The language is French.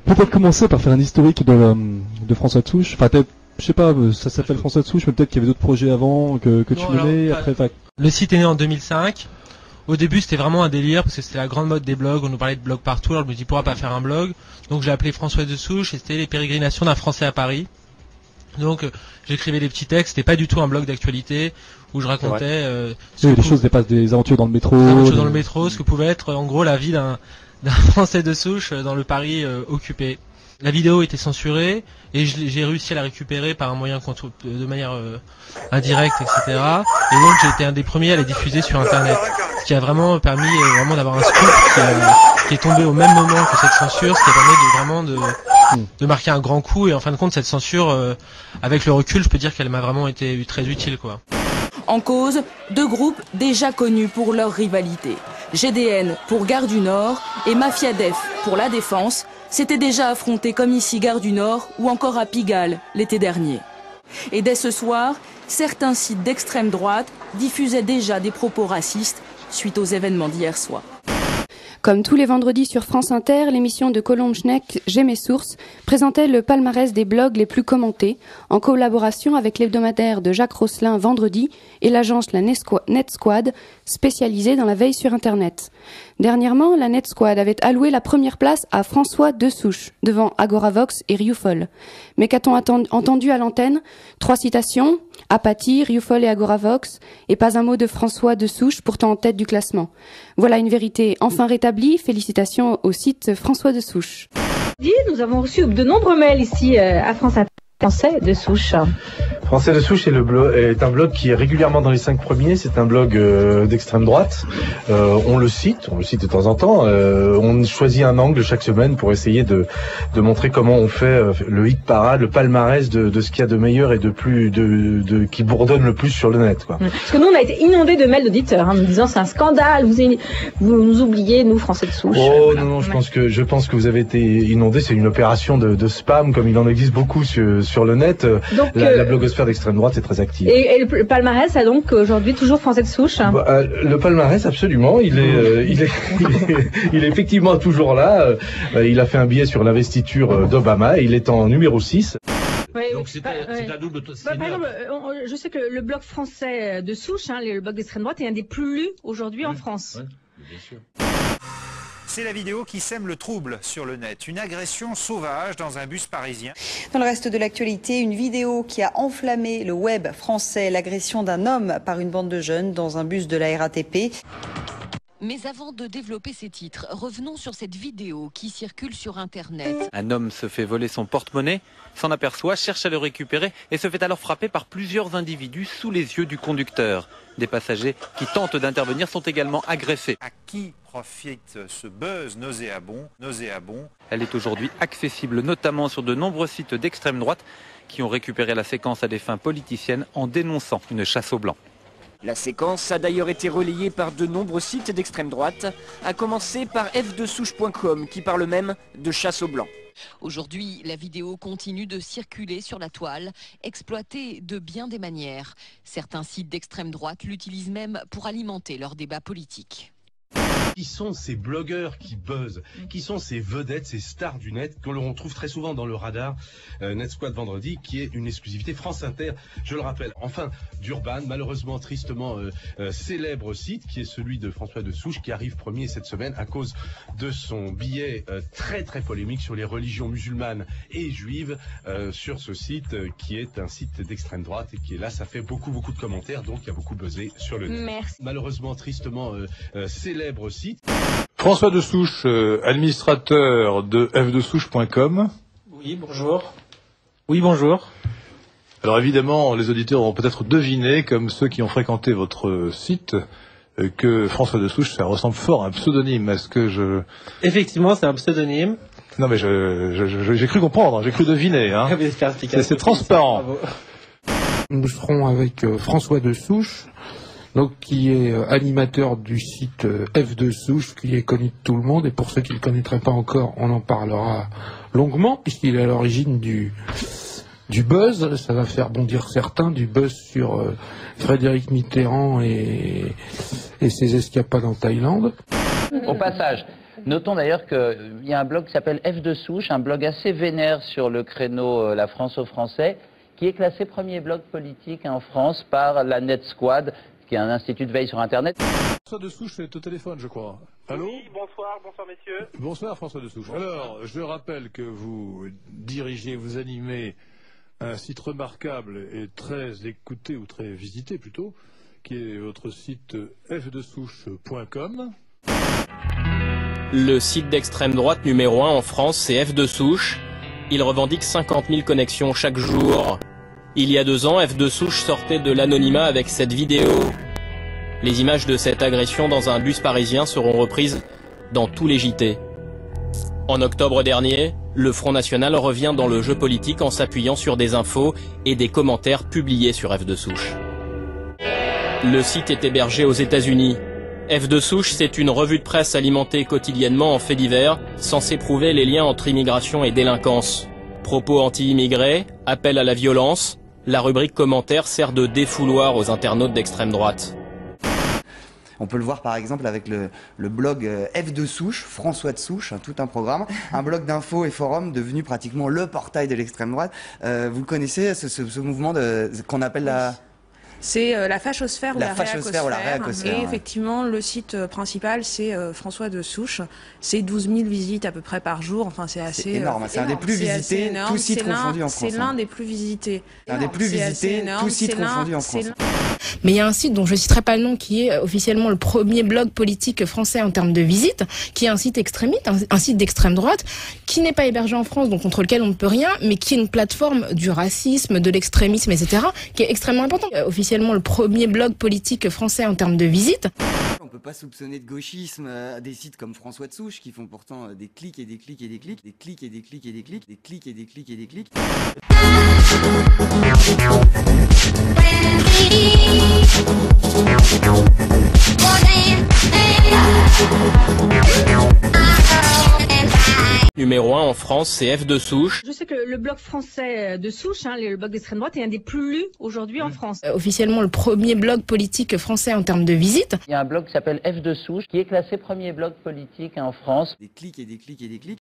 Peut-être commencer par faire un historique de François de Souche. Enfin, je sais pas, ça s'appelle François de Souche, mais peut-être qu'il y avait d'autres projets avant que tu menais. Après, le site est né en 2005. Au début, c'était vraiment un délire parce que c'était la grande mode des blogs. On nous parlait de blogs partout. Alors je me dis pourquoi pas faire un blog. Donc j'ai appelé François de Souche et c'était les pérégrinations d'un Français à Paris. Donc j'écrivais des petits textes. C'était pas du tout un blog d'actualité où je racontais des choses, des aventures dans le métro. Ce que pouvait être en gros la vie d'un Français de souche dans le Paris occupé. La vidéo était censurée et j'ai réussi à la récupérer par un moyen de manière indirecte, etc. Et donc j'ai été un des premiers à la diffuser sur Internet, ce qui a vraiment permis d'avoir un scoop qui est tombé au même moment que cette censure, ce qui a permis de marquer un grand coup. Et en fin de compte, cette censure, avec le recul, je peux dire qu'elle m'a vraiment été très utile, quoi. En cause, deux groupes déjà connus pour leur rivalité. GDN pour Gare du Nord et Mafia Def pour La Défense s'étaient déjà affrontés comme ici Gare du Nord ou encore à Pigalle l'été dernier. Et dès ce soir, certains sites d'extrême droite diffusaient déjà des propos racistes suite aux événements d'hier soir. Comme tous les vendredis sur France Inter, l'émission de Colombe Schneck J'ai mes sources présentait le palmarès des blogs les plus commentés en collaboration avec l'hebdomadaire de Jacques Rosselin Vendredi et l'agence La Net Squad spécialisée dans la veille sur Internet. Dernièrement, la Net Squad avait alloué la première place à François de Souche devant Agoravox et Rioufol. Mais qu'a-t-on entendu à l'antenne? 3 citations, apathie, Rioufol et Agoravox, et pas un mot de François de Souche, pourtant en tête du classement. Voilà une vérité enfin rétablie. Félicitations au site François de Souche. Nous avons reçu de nombreux mails ici à France Inter. Français de Souche. Français de Souche est un blog qui est régulièrement dans les 5 premiers. C'est un blog d'extrême droite. On le cite de temps en temps. On choisit un angle chaque semaine pour essayer de montrer comment on fait le hit parade, le palmarès de ce qu'il y a de meilleur et qui bourdonne le plus sur le net, quoi. Parce que nous, on a été inondés de mails d'auditeurs, nous disant c'est un scandale, vous nous oubliez, nous, Français de Souche. Oh non, je pense que vous avez été inondés. C'est une opération de spam, comme il en existe beaucoup sur le net. Donc, la blogosphère d'extrême droite est très active. Et le palmarès a donc aujourd'hui toujours Français de Souche. Le palmarès, absolument, il est effectivement toujours là. Il a fait un billet sur l'investiture d'Obama et il est en numéro 6. Oui, donc c'est un double. Par exemple, je sais que le blog Français de Souche, le blog d'extrême droite, est un des plus lus aujourd'hui en France. Oui, bien sûr. C'est la vidéo qui sème le trouble sur le net. Une agression sauvage dans un bus parisien. Dans le reste de l'actualité, une vidéo qui a enflammé le web français. L'agression d'un homme par une bande de jeunes dans un bus de la RATP. Mais avant de développer ces titres, revenons sur cette vidéo qui circule sur Internet. Un homme se fait voler son porte-monnaie, s'en aperçoit, cherche à le récupérer et se fait alors frapper par plusieurs individus sous les yeux du conducteur. Des passagers qui tentent d'intervenir sont également agressés. À qui profite ce buzz nauséabond? Elle est aujourd'hui accessible notamment sur de nombreux sites d'extrême droite qui ont récupéré la séquence à des fins politiciennes en dénonçant une chasse au blanc. La séquence a d'ailleurs été relayée par de nombreux sites d'extrême droite, à commencer par f2souche.com qui parle même de chasse au blanc. Aujourd'hui, la vidéo continue de circuler sur la toile, exploitée de bien des manières. Certains sites d'extrême droite l'utilisent même pour alimenter leur débat politique. Qui sont ces blogueurs qui buzzent? Qui sont ces vedettes, ces stars du net qu'on trouve très souvent dans le radar Net Squad Vendredi, qui est une exclusivité France Inter, je le rappelle. Enfin, d'Urban, malheureusement, tristement célèbre site, qui est celui de François de Souche, qui arrive premier cette semaine à cause de son billet très très polémique sur les religions musulmanes et juives sur ce site qui est un site d'extrême droite et qui est là, ça fait beaucoup de commentaires, donc il y a beaucoup buzzé sur le net. Merci. Malheureusement, tristement célèbre site. François de Souche, administrateur de f2souche.com. Oui, bonjour. Oui, bonjour. Alors évidemment, les auditeurs ont peut-être deviné, comme ceux qui ont fréquenté votre site, que François de Souche, ça ressemble fort à un pseudonyme. Est-ce que je... Effectivement, c'est un pseudonyme. Non mais j'ai cru comprendre, j'ai cru deviner. Hein. C'est transparent. Nous serons avec François de Souche, donc qui est animateur du site F2 Souche, qui est connu de tout le monde, et pour ceux qui ne le connaîtraient pas encore, on en parlera longuement, puisqu'il est à l'origine du du buzz, ça va faire bondir certains, du buzz sur Frédéric Mitterrand et ses escapades en Thaïlande. Au passage, notons d'ailleurs qu'il y a un blog qui s'appelle F de Souche, un blog assez vénère sur le créneau La France aux Français, qui est classé premier blog politique en France par la Net Squad, qui est un institut de veille sur Internet. François de Souche est au téléphone, je crois. Allô ? Oui, bonsoir messieurs. Bonsoir François de Souche. Alors, je rappelle que vous dirigez, vous animez un site remarquable et très écouté, ou très visité plutôt, qui est votre site fdesouche.com. Le site d'extrême droite numéro 1 en France, c'est F de Souche. Il revendique 50 000 connexions chaque jour. Il y a 2 ans, F de Souche sortait de l'anonymat avec cette vidéo. Les images de cette agression dans un bus parisien seront reprises dans tous les JT. En octobre dernier, le Front National revient dans le jeu politique en s'appuyant sur des infos et des commentaires publiés sur F de Souche. Le site est hébergé aux États-Unis. F de Souche, c'est une revue de presse alimentée quotidiennement en faits divers, censée prouver les liens entre immigration et délinquance. Propos anti-immigrés, appel à la violence, la rubrique commentaires sert de défouloir aux internautes d'extrême droite. On peut le voir par exemple avec le blog F de Souche, François de Souche, tout un programme, un blog d'infos et forums devenu pratiquement le portail de l'extrême droite. Vous le connaissez, ce mouvement qu'on appelle la... C'est la fachosphère ou la réacosphère. Et effectivement, le site principal, c'est François de Souche. C'est 12 000 visites à peu près par jour. Enfin, c'est assez énorme. C'est un des plus visités, tous sites confondus en France. C'est l'un des plus visités. Un des plus visités, tous sites confondus en France. Mais il y a un site dont je ne citerai pas le nom, qui est officiellement le premier blog politique français en termes de visites, qui est un site extrémiste, un site d'extrême droite, qui n'est pas hébergé en France, donc contre lequel on ne peut rien, mais qui est une plateforme du racisme, de l'extrémisme, etc., qui est extrêmement important. Officiellement le premier blog politique français en termes de visites. On peut pas soupçonner de gauchisme des sites comme François de Souche qui font pourtant des clics et des clics et des clics, des clics et des clics et des clics, des clics et des clics et des clics. Numéro 1 en France, c'est F de Souche. Je sais que le blog français de Souche, le blog d'extrême droite, est un des plus lus aujourd'hui en France. Officiellement le premier blog politique français en termes de visites. Il y a un blog qui s'appelle F de Souche, qui est classé premier blog politique en France. Des clics et des clics et des clics.